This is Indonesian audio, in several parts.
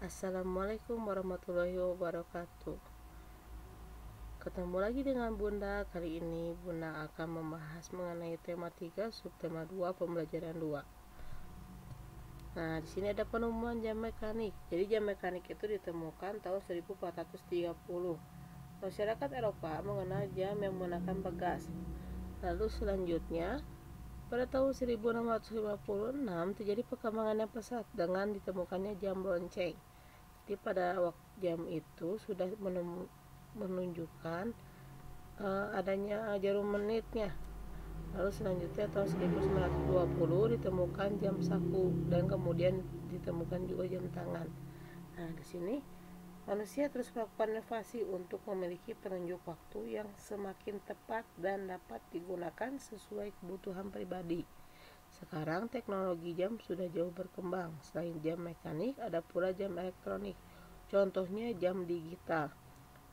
Assalamualaikum warahmatullahi wabarakatuh. Ketemu lagi dengan Bunda. Kali ini Bunda akan membahas mengenai tema 3 subtema 2 pembelajaran 2. Nah, di sini ada penemuan jam mekanik. Jadi jam mekanik itu ditemukan tahun 1430. Masyarakat Eropa mengenal jam yang menggunakan pegas. Lalu selanjutnya pada tahun 1656 terjadi perkembangan yang pesat dengan ditemukannya jam lonceng. Jadi pada waktu jam itu sudah menunjukkan adanya jarum menitnya. Lalu selanjutnya tahun 1920 ditemukan jam saku dan kemudian ditemukan juga jam tangan. Nah, di sini manusia terus melakukan inovasi untuk memiliki penunjuk waktu yang semakin tepat dan dapat digunakan sesuai kebutuhan pribadi. Sekarang teknologi jam sudah jauh berkembang. Selain jam mekanik, ada pula jam elektronik. Contohnya jam digital.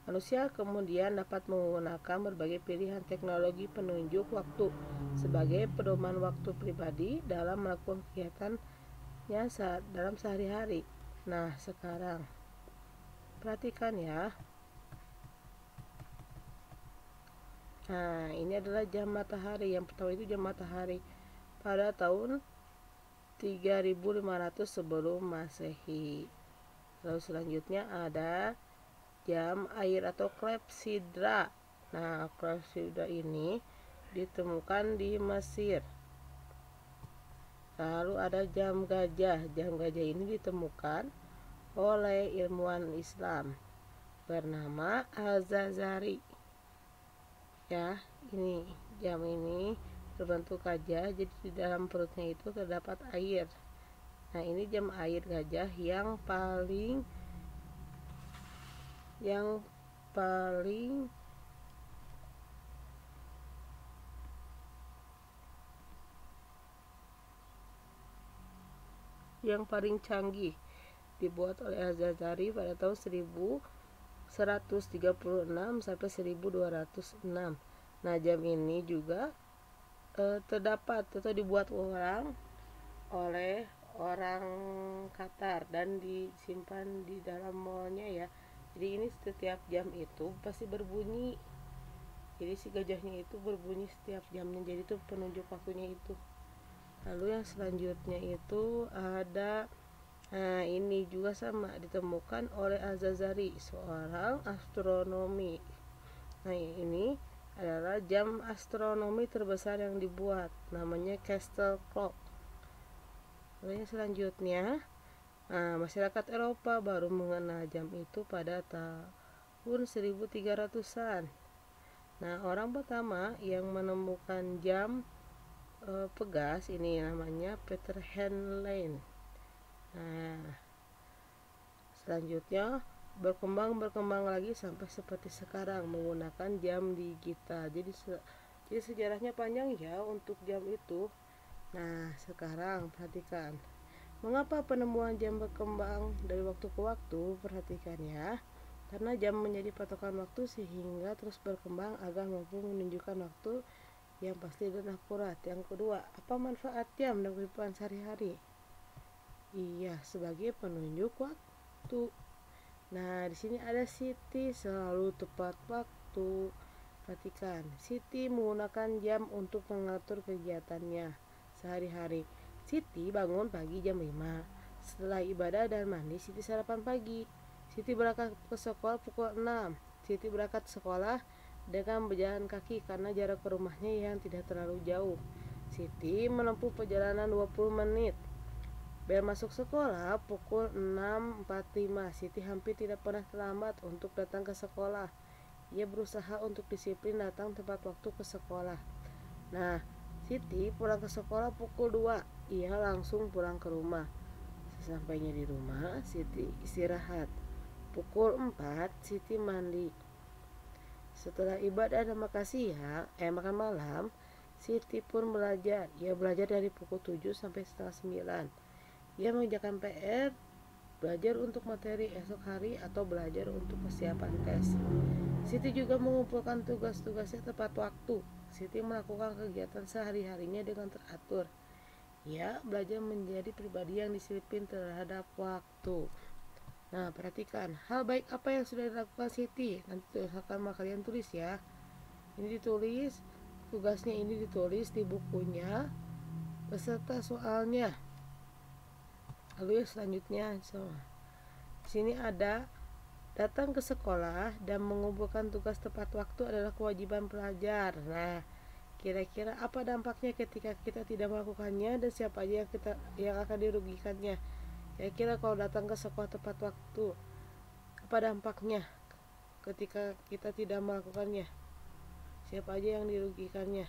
Manusia kemudian dapat menggunakan berbagai pilihan teknologi penunjuk waktu sebagai pedoman waktu pribadi dalam melakukan kegiatannya dalam sehari-hari. Nah, sekarang perhatikan ya. Nah, ini adalah jam matahari. Yang pertama itu jam matahari pada tahun 3500 sebelum Masehi. Lalu selanjutnya ada jam air atau klepsidra. Nah, klepsidra ini ditemukan di Mesir. Lalu ada jam gajah. Jam gajah ini ditemukan oleh ilmuwan Islam bernama Al-Ghazali. Ya, ini jam ini berbentuk gajah, jadi di dalam perutnya itu terdapat air. Nah, ini jam air gajah yang paling canggih, dibuat oleh Al-Ghazali pada tahun 1136 sampai 1206. Nah, jam ini juga terdapat atau dibuat oleh orang Qatar dan disimpan di dalam mallnya ya. Jadi ini setiap jam itu pasti berbunyi. Jadi si gajahnya itu berbunyi setiap jamnya. Jadi itu penunjuk waktunya itu. Lalu yang selanjutnya itu ada ini juga sama ditemukan oleh Al-Ghazali, seorang astronomi. Nah, ini adalah jam astronomi terbesar yang dibuat, namanya Castle Clock. Lalu yang selanjutnya, masyarakat Eropa baru mengenal jam itu pada tahun 1300-an. Nah, orang pertama yang menemukan jam pegas ini namanya Peter Henlein. Nah, selanjutnya berkembang lagi sampai seperti sekarang menggunakan jam digital. Jadi sejarahnya panjang ya untuk jam itu. Nah, sekarang perhatikan mengapa penemuan jam berkembang dari waktu ke waktu. Perhatikan ya, karena jam menjadi patokan waktu sehingga terus berkembang agar mampu menunjukkan waktu yang pasti dan akurat. Yang kedua, apa manfaat jam dalam kehidupan sehari-hari? Iya, sebagai penunjuk waktu. Nah, di sini ada Siti selalu tepat waktu. Perhatikan, Siti menggunakan jam untuk mengatur kegiatannya sehari-hari. Siti bangun pagi jam 5. Setelah ibadah dan mandi, Siti sarapan pagi. Siti berangkat ke sekolah pukul 6. Siti berangkat sekolah dengan berjalan kaki karena jarak ke rumahnya yang tidak terlalu jauh. Siti menempuh perjalanan 20 menit. Bel masuk sekolah pukul 6.45. Siti hampir tidak pernah terlambat untuk datang ke sekolah. Ia berusaha untuk disiplin datang tepat waktu ke sekolah. Nah, Siti pulang ke sekolah pukul 2. Ia langsung pulang ke rumah. Sesampainya di rumah, Siti istirahat. Pukul 4, Siti mandi. Setelah ibadah dan makan malam, Siti pun belajar. Ia belajar dari pukul 7 sampai setengah 9. Ia mengerjakan PR, belajar untuk materi esok hari atau belajar untuk persiapan tes. Siti juga mengumpulkan tugas-tugasnya tepat waktu. Siti melakukan kegiatan sehari-harinya dengan teratur. Ia belajar menjadi pribadi yang disiplin terhadap waktu. Nah, perhatikan hal baik apa yang sudah dilakukan Siti. Nanti akan kalian tulis ya. Ini ditulis, tugasnya ini ditulis di bukunya beserta soalnya. Lalu selanjutnya, di sini ada datang ke sekolah dan mengumpulkan tugas tepat waktu adalah kewajiban pelajar. Nah, kira-kira apa dampaknya ketika kita tidak melakukannya dan siapa aja yang akan dirugikannya? Kira-kira kalau datang ke sekolah tepat waktu, apa dampaknya ketika kita tidak melakukannya? Siapa aja yang dirugikannya?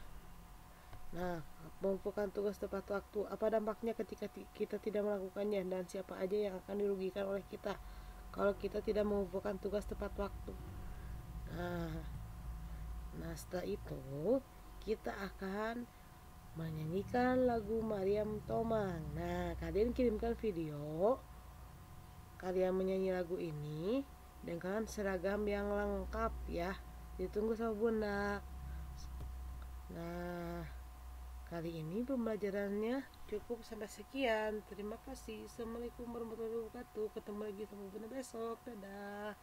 Nah, mengumpulkan tugas tepat waktu, apa dampaknya ketika kita tidak melakukannya dan siapa aja yang akan dirugikan oleh kita kalau kita tidak mengumpulkan tugas tepat waktu? Nah, setelah itu kita akan menyanyikan lagu Mariam Tomang. Nah, kalian kirimkan video kalian menyanyi lagu ini dengan seragam yang lengkap ya. Ditunggu sama Bunda. Nah, kali ini pembelajarannya cukup sampai sekian. Terima kasih. Assalamualaikum warahmatullahi wabarakatuh. Ketemu lagi sama Bunda besok. Dadah.